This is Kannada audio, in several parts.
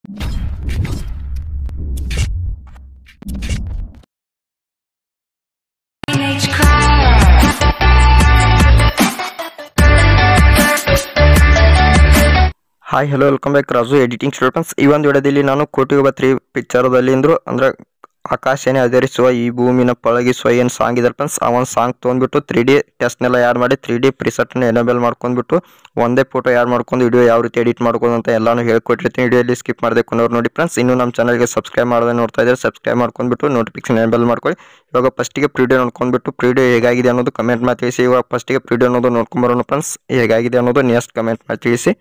Hi hello welcome back Raju editing students. ಈ ಒಂದು ವಿಡಿಯೋದಲ್ಲಿ ನಾನು ಕೋಟಿಗೊಬ್ಬ 3 ಪಿಕ್ಚರ್ದಲ್ಲಿ ಅಂದ್ರು ಅಂದ್ರೆ ಆಕಾಶನೇ ಆಧರಿಸುವ ಈ ಭೂಮಿನ ಪಳಗಿಸುವ ಏನು ಸಾಂಗ್ ಇದೆ ಫ್ರೆಂಡ್ಸ್, ಆ ಒಂದು ಸಾಂಗ್ ತೊಗೊಂಡ್ಬಿಟ್ಟು 3D ಟೆಸ್ಟ್ನೆಲ್ಲ ಆ್ಯಡ್ ಮಾಡಿ 3D ಪ್ರಿಸೆಟ್ನ ಎನೇಬಲ್ ಮಾಡ್ಕೊಂಡ್ಬಿಟ್ಟು ಒಂದೇ ಫೋಟೋ ಆ್ಯಡ್ ಮಾಡ್ಕೊಂಡು ವಿಡಿಯೋ ಯಾವ ರೀತಿ ಎಡಿಟ್ ಮಾಡ್ಕೊಂಡು ಅಂತ ಎಲ್ಲಾನು ಹೇಳ್ಕೊಟ್ಟಿರ್ತೀನಿ. ವಿಡಿಯೋಲಿ ಸ್ಕಿಪ್ ಮಾಡದೆ ಕೊಂಡವ್ರು ನೋಡಿ ಫ್ರೆಂಡ್ಸ್. ಇನ್ನೂ ನಮ್ಮ ಚಾನಲ್ಗೆ ಸಬ್ಸ್ಕ್ರೈಬ್ ಮಾಡದೆ ನೋಡ್ತಾ ಇದ್ದಾರೆ, ಸಬ್ಸ್ಕ್ರೈಬ್ ಮಾಡ್ಕೊಂಡ್ಬಿಟ್ಟು ನೋಟಿಫಿಕೇಶನ್ ಎನೇಬಲ್ ಮಾಡ್ಕೊಳ್ಳಿ. ಇವಾಗ ಫಸ್ಟಿಗೆ ಪ್ರಿವಿಡಿಯೋ ನೋಡ್ಕೊಂಡ್ಬಿಟ್ಟು ಪ್ರಿವಿಡಿಯೋ ಹೇಗಾಗಿದೆ ಅನ್ನೋದು ಕಮೆಂಟ್ ಮಾಡಿ ತಿಳಿಸಿ. ಇವಾಗ ಫಸ್ಟಿಗೆ ಪ್ರಿವಿಡಿಯೋ ಅನ್ನೋದು ನೋಡ್ಕೊಂಬರೋಣ ಫ್ರೆಂಡ್ಸ್, ಹೇಗಾಗಿದೆ ಅನ್ನೋದು ನೆಕ್ಸ್ಟ್ ಕಮೆಂಟ್ ಮಾಡಿ ತಿಳಿಸಿ.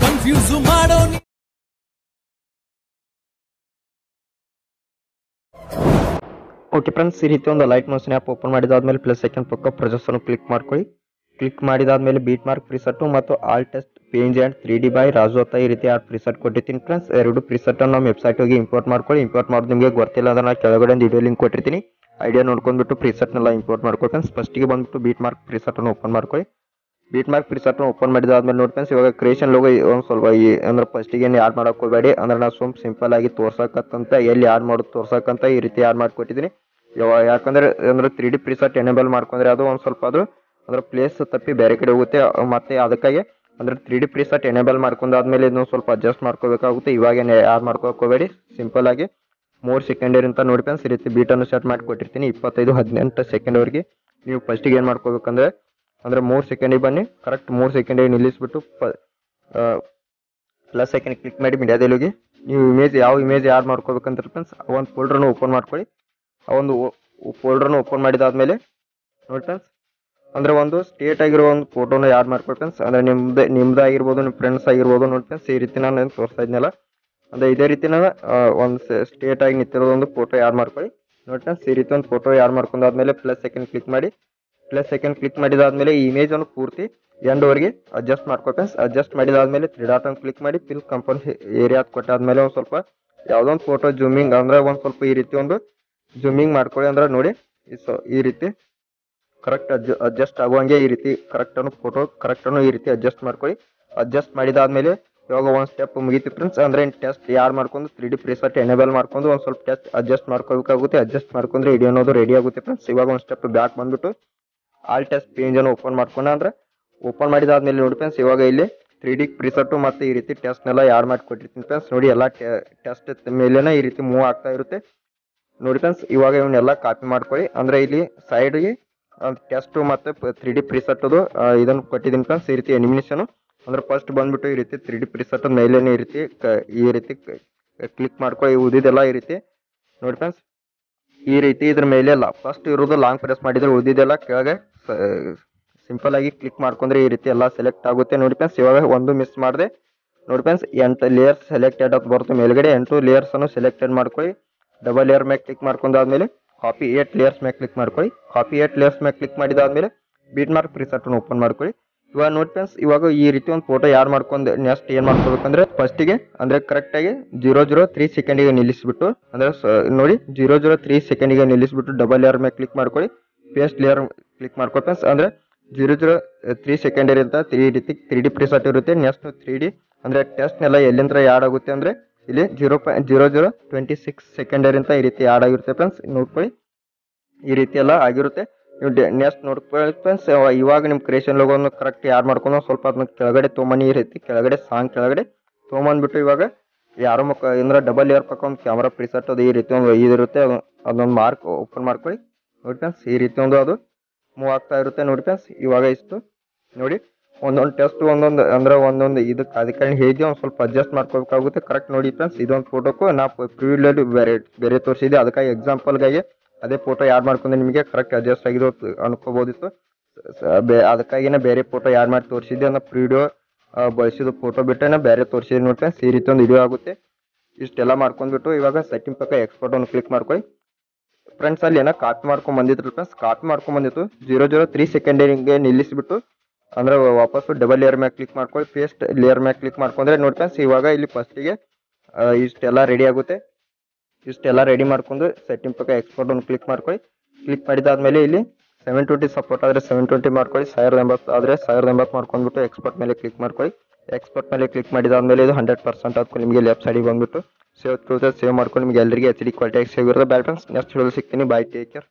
ಕನ್ಫ್ಯೂಸ್ ಮಾಡೋ ಓಕೆ ಫ್ರೆಂಡ್ಸ್, ಈ ರೀತಿ ಒಂದು ಲೈಟ್ ಮೋಷನ್ ಆ್ಯಪ್ ಓಪನ್ ಮಾಡಿದಾದ್ಮೇಲೆ ಪ್ಲಸ್ ಸೆಕೆಂಡ್ ಪಕ್ಕ ಪ್ರೊಜೆಕ್ಟ್ಸ್ ಕ್ಲಿಕ್ ಮಾಡ್ಕೊಳ್ಳಿ. ಕ್ಲಿಕ್ ಮಾಡಿದಾದ್ಮೇಲೆ ಬೀಟ್ ಮಾರ್ಕ್ ಪ್ರಿಸೆಟ್ ಮತ್ತು all test page and 3D by Raju ಅಂತ ಈ ರೀತಿ ಪ್ರಿಸೆಟ್ ಕೊಟ್ಟಿರ್ತೀನಿ ಫ್ರೆಂಡ್ಸ್. ಎರಡು ಪ್ರಿಸೆಟ್ ನಮ್ಮ ವೆಬ್ಸೈಟ್ ಹೋಗಿ ಇಂಪೋರ್ಟ್ ಮಾಡ್ಕೊಳ್ಳಿ. ಇಂಪೋರ್ಟ್ ಮಾಡೋದು ನಿಮಗೆ ಗೊತ್ತಿಲ್ಲ ಅಂದ್ರೆ ನಾನು ಕೆಳಗಡೆ ಒಂದು ವಿಡಿಯೋ ಲಿಂಕ್ ಕೊಟ್ಟಿರ್ತೀನಿ. ಐಡಿಯಾ ನೋಡ್ಕೊಂಡ್ಬಿಟ್ಟು ಪ್ರಿಸೆಟ್ನೆಲ್ಲ ಇಂಪೋರ್ಟ್ ಮಾಡ್ಕೊಳ್ಳಿ ಫ್ರೆಂಡ್ಸ್. ಫಸ್ಟಿಗೆ ಬಂದ್ಬಿಟ್ಟು ಬೀಟ್ ಮಾರ್ಕ್ ಪ್ರಿಸೆಟನ್ನು ಓಪನ್ ಮಾಡ್ಕೊಳ್ಳಿ. ಬೀಟ್ ಮಾರ್ಕ್ ಪ್ರಿಸೆಟ್ನ ಓಪನ್ ಮಾಡಿದಾದ್ಮೇಲೆ ನೋಡಿ ಫ್ರೆಂಡ್ಸ್, ಇವಾಗ ಕ್ರಿಯೇಷನ್ ಲೋಗೋ ಒಂದು ಸ್ವಲ್ಪ ಅಂದ್ರೆ ಫಸ್ಟಿಗೆ ಏನು ಆ್ಯಡ್ ಮಾಡೋಕೆ ಹೋಗಬೇಡಿ. ಅಂದ್ರೆ ನಾವು ಸಿಂಪಲ್ ಆಗಿ ತೋರ್ಸಕ್ಕಂತ ಎಲ್ಲಿ ಆ್ಯಡ್ ಮಾಡೋದು ತೋರ್ಸಕ್ಕಂತ ಈ ರೀತಿ ಆ್ಯಡ್ ಮಾಡಿಕೊಟ್ಟಿದ್ದೀನಿ. ಯಾಕಂದ್ರೆ ಅಂದ್ರೆ 3D ಪ್ರಿಸೆಟ್ ಎನೇಬಲ್ ಮಾಡ್ಕೊಂಡ್ರೆ ಅದು ಒಂದು ಸ್ವಲ್ಪ ಅದು ಅಂದ್ರೆ ಪ್ಲೇಸ್ ತಪ್ಪಿ ಬೇರೆ ಕಡೆ ಹೋಗುತ್ತೆ. ಮತ್ತೆ ಅದಕ್ಕಾಗಿ ಅಂದ್ರೆ 3D ಪ್ರಿಸೆಟ್ ಎನೇಬಲ್ ಮಾಡ್ಕೊಂಡಾದ್ಮೇಲೆ ಇದನ್ನು ಸ್ವಲ್ಪ ಅಡ್ಜಸ್ಟ್ ಮಾಡ್ಕೋಬೇಕಾಗುತ್ತೆ. ಇವಾಗೇನು ಆ್ಯಡ್ ಮಾಡ್ಕೋಕೆ ಹೋಗಬೇಡಿ. ಸಿಂಪಲ್ ಆಗಿ 3 ಸೆಕೆಂಡ್ ಅಂತ ನೋಡಿ ಫ್ರೆಂಡ್ಸ್, ಈ ರೀತಿ ಬೀಟನ್ನು ಸೆಟ್ ಮಾಡಿ ಕೊಟ್ಟಿರ್ತೀನಿ 25-18 ಸೆಕೆಂಡ್ವರೆಗೆ. ನೀವು ಫಸ್ಟಿಗೆ ಏನು ಮಾಡ್ಕೋಬೇಕಂದ್ರೆ ಅಂದ್ರೆ 3 ಸೆಕೆಂಡಿಗೆ ಬನ್ನಿ, ಕರೆಕ್ಟ್ 3 ಸೆಕೆಂಡಿಗೆ ನಿಲ್ಲಿಸ್ಬಿಟ್ಟು ಪ್ಲಸ್ ಸೆಕೆಂಡ್ ಕ್ಲಿಕ್ ಮಾಡಿ ಮೀಡಿಯಾದಲ್ಲಿ ಹೋಗಿ ನೀವು ಯಾವ ಇಮೇಜ್ ಆ್ಯಡ್ ಮಾಡ್ಕೋಬೇಕಂತ ಫ್ರೆಂಡ್ಸ್ ಆ ಒಂದು ಫೋಲ್ಡ್ರನ್ನು ಓಪನ್ ಮಾಡ್ಕೊಳ್ಳಿ. ಆ ಒಂದು ಫೋಲ್ಡರ್ನ ಓಪನ್ ಮಾಡಿದಾದ್ಮೇಲೆ ನೋಡಿ ಫ್ರೆಂಡ್ಸ್, ಅಂದ್ರೆ ಒಂದು ಸ್ಟೇಟ್ ಆಗಿರೋ ಒಂದು ಫೋಟೋನ ಆ್ಯಡ್ ಮಾಡ್ಕೊಳ್ಳಿ ಫ್ರೆಂಡ್ಸ್. ಅಂದ್ರೆ ನಿಮ್ದು ಆಗಿರ್ಬೋದು, ನಿಮ್ಮ ಫ್ರೆಂಡ್ಸ್ ಆಗಿರ್ಬೋದು ನೋಡಿ ಫ್ರೆಂಡ್ಸ್. ಈ ರೀತಿ ನಾನು ತೋರಿಸ್ತಾ ಇದ್ನಲ್ಲ, ಅಂದ್ರೆ ಇದೇ ರೀತಿ ನಾನು ಒಂದು ಸ್ಟೇಟ್ ಆಗಿ ನಿಂತಿರೋದು ಒಂದು ಫೋಟೋ ಆ್ಯಡ್ ಮಾಡ್ಕೊಳ್ಳಿ ನೋಡಿ ಫ್ರೆಂಡ್ಸ್. ಈ ರೀತಿ ಒಂದು ಫೋಟೋ ಆ್ಯಡ್ ಮಾಡ್ಕೊಂಡಾದ್ಮೇಲೆ ಪ್ಲಸ್ ಸೆಕೆಂಡ್ ಕ್ಲಿಕ್ ಮಾಡಿ. ಪ್ಲಸ್ ಸೆಕೆಂಡ್ ಕ್ಲಿಕ್ ಮಾಡಿದಾದ್ಮೇಲೆ ಈ ಇಮೇಜ್ ಅನ್ನು ಪೂರ್ತಿ ಎಂಡ್ವರೆಗೆ ಅಡ್ಜಸ್ಟ್ ಮಾಡ್ಕೊ ಫ್ರೆಂಡ್ಸ್. ಅಡ್ಜಸ್ಟ್ ಮಾಡಿದಾದ್ಮೇಲೆ 3 ಡಾಟ್ ಅನ್ನು ಕ್ಲಿಕ್ ಮಾಡಿ ಫಿಲ್ ಕಂಪೌಂಡ್ ಏರಿಯಾ ಕೊಟ್ಟಾದ್ಮೇಲೆ ಒಂದು ಸ್ವಲ್ಪ ಯಾವುದೊಂದು ಫೋಟೋ ಜೂಮಿಂಗ್ ಅಂದ್ರೆ ಒಂದು ಸ್ವಲ್ಪ ಈ ರೀತಿ ಒಂದು ಜೂಮಿಂಗ್ ಮಾಡ್ಕೊಳ್ಳಿ. ಅಂದ್ರೆ ನೋಡಿ ಈ ರೀತಿ ಕರೆಕ್ಟ್ ಅಡ್ಜಸ್ಟ್ ಆಗುವಂಗೆ ಈ ರೀತಿ ಕರೆಕ್ಟನ್ನು ಫೋಟೋ ಕರೆಕ್ಟನ್ನು ಈ ರೀತಿ ಅಡ್ಜಸ್ಟ್ ಮಾಡ್ಕೊಳ್ಳಿ. ಅಡ್ಜಸ್ಟ್ ಮಾಡಿದಾದ್ಮೇಲೆ ಇವಾಗ ಒಂದು ಸ್ಟೆಪ್ ಮುಗೀತು ಫ್ರೆಂಡ್ಸ್. ಅಂದ್ರೆ ಟೆಸ್ಟ್ ಯಾರು ಮಾಡ್ಕೊಂಡು 3D ಪ್ರಿಸೆಟ್ ಎನೇಬಲ್ ಮಾಡ್ಕೊಂಡು ಒಂದು ಸ್ವಲ್ಪ ಟೆಸ್ಟ್ ಅಡ್ಜಸ್ಟ್ ಮಾಡ್ಕೋಬೇಕಾಗುತ್ತೆ. ಅಡ್ಜಸ್ಟ್ ಮಾಡ್ಕೊಂಡ್ರೆ ವಿಡಿಯೋ ಅನ್ನೋದು ರೆಡಿ ಆಗುತ್ತೆ ಫ್ರೆಂಡ್ಸ್. ಇವಾಗ ಒಂದು ಸ್ಟೆಪ್ ಬ್ಯಾಕ್ ಬಂದ್ಬಿಟ್ಟು ಆಲ್ ಟೆಸ್ಟ್ ಪೇಜ್ ಅನ್ನು ಓಪನ್ ಮಾಡ್ಕೊಂಡ ಅಂದ್ರೆ ಓಪನ್ ಮಾಡಿದಾದ್ಮೇಲೆ ನೋಡಿ ಫ್ರೆಂಡ್ಸ್, ಇವಾಗ ಇಲ್ಲಿ 3D ಪ್ರಿಸೆಟ್ ಮತ್ತೆ ಈ ರೀತಿ ಟೆಸ್ಟ್ನೆಲ್ಲ ಆ್ಯಡ್ ಮಾಡಿ ಕೊಟ್ಟಿರ್ತೀನಿ ಫ್ರೆಂಡ್ಸ್. ನೋಡಿ ಎಲ್ಲ ಟೆಸ್ಟ್ ಮೇಲೆನ ಈ ರೀತಿ ಮೂವ್ ಆಗ್ತಾ ಇರುತ್ತೆ ನೋಡಿ ಫ್ರೆಂಡ್ಸ್. ಇವಾಗ ಇವನ್ನೆಲ್ಲ ಕಾಪಿ ಮಾಡ್ಕೊಳ್ಳಿ. ಅಂದ್ರೆ ಇಲ್ಲಿ ಸೈಡ್ಗೆ ಟೆಸ್ಟ್ ಮತ್ತೆ 3D ಪ್ರಿಸೆಟ್ ಅದು ಇದನ್ನು ಕೊಟ್ಟಿದ್ದೀನಿ ಫ್ರೆಂಡ್ಸ್. ಈ ರೀತಿ ಎನಿಮೇಷನ್ ಅಂದ್ರೆ ಫಸ್ಟ್ ಬಂದ್ಬಿಟ್ಟು ಈ ರೀತಿ 3D ಪ್ರಿಸೆಟ್ ಮೇಲೇನೆ ಈ ರೀತಿ ಕ್ಲಿಕ್ ಮಾಡ್ಕೊಳ್ಳಿ. ಉಳಿದಿದೆಲ್ಲ ಈ ರೀತಿ ನೋಡಿ ಫ್ರೆಂಡ್ಸ್. ಈ ರೀತಿ ಇದ್ರ ಮೇಲೆ ಎಲ್ಲ ಫಸ್ಟ್ ಇರೋದು ಲಾಂಗ್ ಪ್ರೆಸ್ ಮಾಡಿದ್ರೆ ಉಳಿದಿದೆಲ್ಲ ಕೆಳಗೆ ಸಿಂಪಲ್ ಆಗಿ ಕ್ಲಿಕ್ ಮಾಡ್ಕೊಂಡ್ರೆ ಈ ರೀತಿ ಎಲ್ಲ ಸೆಲೆಕ್ಟ್ ಆಗುತ್ತೆ ನೋಡಿ ಫ್ರೆಂಡ್ಸ್. ಇವಾಗ ಒಂದು ಮಿಸ್ ಮಾಡಿದೆ ನೋಡಿ ಫ್ರೆಂಡ್ಸ್. 8 ಲೇಯರ್ಸ್ ಸೆಲೆಕ್ಟೆಡ್ ಅಂತ ಬರುತ್ತೆ ಮೇಲ್ಗಡೆ. 8 ಲೇಯರ್ಸ್ ಅನ್ನು ಸೆಲೆಕ್ಟೆಡ್ ಮಾಡ್ಕೊಳ್ಳಿ. ಡಬಲ್ ಲೇಯರ್ ಮೇಲೆ ಕ್ಲಿಕ್ ಮಾಡ್ಕೊಂಡಾದ್ಮೇಲೆ ಕಾಪಿ 8 ಲೇಯರ್ಸ್ ಮೇಲೆ ಕ್ಲಿಕ್ ಮಾಡ್ಕೊಳ್ಳಿ. ಕಾಪಿ 8 ಲೇಯರ್ಸ್ ಮೇಲೆ ಕ್ಲಿಕ್ ಮಾಡಿದಾದ್ಮೇಲೆ ಬೀಟ್ ಮಾರ್ಕ್ ಪ್ರಿಸೆಟ್ ಅನ್ನು ಓಪನ್ ಮಾಡ್ಕೊಳ್ಳಿ. ಇವಾಗ ನೋಡಿ ಫ್ರೆಂಡ್ಸ್, ಇವಾಗ ಈ ರೀತಿ ಒಂದು ಫೋಟೋ ಯಾರು ಮಾಡ್ಕೊಂಡು ನೆಕ್ಸ್ಟ್ ಏನ್ ಮಾಡ್ಕೋಬೇಕಂದ್ರೆ ಫಸ್ಟಿಗೆ ಅಂದ್ರೆ ಕರೆಕ್ಟ್ ಆಗಿ 003 ಸೆಕೆಂಡಿಗೆ ನಿಲ್ಲಿಸ್ಬಿಟ್ಟು ಅಂದ್ರೆ ನೋಡಿ 003 ಸೆಕೆಂಡಿಗೆ ನಿಲ್ಲಿಸ್ಬಿಟ್ಟು ಡಬಲ್ ಲೇಯರ್ ಮೇಲೆ ಕ್ಲಿಕ್ ಮಾಡ್ಕೊಳ್ಳಿ. ಪೇಸ್ಟ್ ಲೇಯರ್ ಕ್ಲಿಕ್ ಮಾಡ್ಕೊಳ್ಳಿ ಫ್ರೆಂಡ್ಸ್. ಅಂದ್ರೆ 003 ಸೆಕೆಂಡ್ ಇರುತ್ತೆ ಈ ರೀತಿ 3D ಪ್ರಿಸೆಟ್ ಇರುತ್ತೆ. ನೆಕ್ಸ್ಟ್ 3D ಅಂದ್ರೆ ಟೆಸ್ಟ್ನೆಲ್ಲ ಎಲ್ಲಿಂದ ಆ್ಯಡ್ ಆಗುತ್ತೆ ಅಂದ್ರೆ ಇಲ್ಲಿ 0.0026 ಸೆಕೆಂಡ್ ಅಂತ ಈ ರೀತಿ ಆ್ಯಡ್ ಆಗಿರುತ್ತೆ ಫ್ರೆಂಡ್ಸ್. ನೋಡ್ಕೊಳ್ಳಿ ಈ ರೀತಿ ಎಲ್ಲ ಆಗಿರುತ್ತೆ. ನೀವು ನೆಕ್ಸ್ಟ್ ನೋಡ್ಕೊಳ್ಳಿ ಫ್ರೆಂಡ್ಸ್. ಇವಾಗ ನಿಮ್ಮ ಕ್ರಿಯೇಷನ್ ಲೋಗೋನು ಕರೆಕ್ಟ್ ಆ್ಯಡ್ ಮಾಡ್ಕೊಂಡು ಸ್ವಲ್ಪ ಅದನ್ನ ಕೆಳಗಡೆ ತೊಗೊಂಬನ್ನಿ. ಈ ರೀತಿ ಕೆಳಗಡೆ ಸಾಂಗ್ ಕೆಳಗಡೆ ತೊಗೊಂಬಂದ್ಬಿಟ್ಟು ಇವಾಗ ಯಾರೋ ಅಂದ್ರೆ ಡಬಲ್ ಲೇಯರ್ ಪಕ್ಕ ಒಂದು ಕ್ಯಾಮ್ರಾ ಪ್ರಿಸೆಟ್ ಅದು ಈ ರೀತಿ ಒಂದು ಇದಿರುತ್ತೆ, ಅದೊಂದು ಮಾರ್ಕ್ ಓಪನ್ ಮಾಡ್ಕೊಳ್ಳಿ ನೋಡಿ ಫ್ರೆಂಡ್ಸ್. ಈ ರೀತಿ ಒಂದು ಅದು ಮೂವ್ ಆಗ್ತಾ ಇರುತ್ತೆ ನೋಡಿ ಫ್ರೆಂಡ್ಸ್. ಇವಾಗ ಇಷ್ಟು ನೋಡಿ ಒಂದೊಂದು ಟೆಸ್ಟ್ ಒಂದೊಂದು ಇದಕ್ಕೆ ಅದಕ್ಕೆ ಹೇಗೆ ಒಂದು ಸ್ವಲ್ಪ ಅಡ್ಜಸ್ಟ್ ಮಾಡ್ಕೋಬೇಕಾಗುತ್ತೆ ಕರೆಕ್ಟ್ ನೋಡಿ ಫ್ರೆಂಡ್ಸ್. ಇದೊಂದು ಫೋಟೋಕ್ಕೂ ನಾವು ಪ್ರಿವ್ಯೂಲಲ್ಲಿ ಬೇರೆ ತೋರಿಸಿದೆ, ಅದಕ್ಕಾಗಿ ಎಕ್ಸಾಂಪಲ್ಗಾಗಿ ಅದೇ ಫೋಟೋ ಆ್ಯಡ್ ಮಾಡ್ಕೊಂಡ್ರೆ ನಿಮಗೆ ಕರೆಕ್ಟ್ ಅಡ್ಜಸ್ಟ್ ಆಗಿರೋ ಅನ್ಕೋಬೋದಿತ್ತು. ಅದಕ್ಕಾಗಿನೇ ಬೇರೆ ಫೋಟೋ ಆ್ಯಡ್ ಮಾಡಿ ತೋರಿಸಿದ್ದೆ. ಅನ್ನೋ ಪ್ರಿವಿಡಿಯೋ ಬಳಸಿದ ಫೋಟೋ ಬಿಟ್ಟೆ ಬೇರೆ ತೋರಿಸಿದೆ ನೋಡಿ ಫ್ರೆಂಡ್ಸ್. ಈ ರೀತಿ ಒಂದು ವಿಡಿಯೋ ಆಗುತ್ತೆ. ಇಷ್ಟೆಲ್ಲ ಮಾಡ್ಕೊಂಡ್ಬಿಟ್ಟು ಇವಾಗ ಸೆಟ್ಟಿಂಗ್ ಪಕ್ಕ ಎಕ್ಸ್ಪೋರ್ಟ್ ಅನ್ನು ಕ್ಲಿಕ್ ಮಾಡ್ಕೊಳ್ಳಿ. ಫ್ರೆಂಡ್ಸ್ ಅಲ್ಲಿ ಏನೋ ಕಾಪಿ ಮಾಡ್ಕೊಂಡು ಬಂದಿದ್ರು ಫ್ರೆಂಡ್ಸ್, ಕಾಪಿ ಮಾಡ್ಕೊಂಡು ಬಂದಿತ್ತು 003 ಸೆಕೆಂಡಿಗೆ ನಿಲ್ಲಿಸಿಬಿಟ್ಟು ಅಂದ್ರೆ ವಾಪಸ್ಸು ಡಬಲ್ ಲೇಯರ್ ಮ್ಯಾಗ ಕ್ಲಿಕ್ ಮಾಡ್ಕೊಳ್ಳಿ, ಪೇಸ್ಟ್ ಲೇಯರ್ ಮ್ಯಾಗ ಕ್ಲಿಕ್ ಮಾಡ್ಕೊಂಡ್ರೆ ನೋಡಿ ಫ್ರೆಂಡ್ಸ್ ಇವಾಗ ಇಲ್ಲಿ ಫಸ್ಟಿಗೆ ಇಷ್ಟೆಲ್ಲ ರೆಡಿ ಆಗುತ್ತೆ. ಇಷ್ಟೆಲ್ಲ ರೆಡಿ ಮಾಡ್ಕೊಂಡು ಸೆಟ್ಟಿಂಗ್ ಪಕ್ಕ ಎಕ್ಸ್ಪೋರ್ಟ್ ಒಂದು ಕ್ಲಿಕ್ ಮಾಡ್ಕೊಳ್ಳಿ. ಕ್ಲಿಕ್ ಮಾಡಿದಾದ್ಮೇಲೆ ಇಲ್ಲಿ 720 ಸಪೋರ್ಟ್ ಆದರೆ 720 ಮಾಡ್ಕೊಳ್ಳಿ, 1080 ಆದರೆ 1080 ಮಾಡ್ಕೊಂಡ್ಬಿಟ್ಟು ಎಕ್ಸ್ಪೋರ್ಟ್ ಮೇಲೆ ಕ್ಲಿಕ್ ಮಾಡ್ಕೊಳ್ಳಿ. ಎಕ್ಸ್ಪೋರ್ಟ್ ಮೇಲೆ ಕ್ಲಿಕ್ ಮಾಡಿದಾದ್ಮೇಲೆ ಇದು 100% ಆದ್ಕೊಂಡು ನಿಮಗೆ ಲೆಫ್ಟ್ ಸೈಡಿಗೆ ಬಂದ್ಬಿಟ್ಟು ಸೇವ್ ಮಾಡ್ಕೊಂಡು ನಿಮಗೆ ಎಲ್ಲರಿಗೆ HD ಕ್ವಾಲಿಟಿಯಾಗಿ ಸೇವ್ ಇರೋದು. ಬ್ಯಾಡ್ ಫ್ರೆಂಡ್ಸ್ ನೆಕ್ಸ್ಟ್ ವಿಡಿಯೋದಲ್ಲಿ ಸಿಗ್ತೀನಿ. ಬಾಯ್, ಟೇಕ್ ಕೇರ್.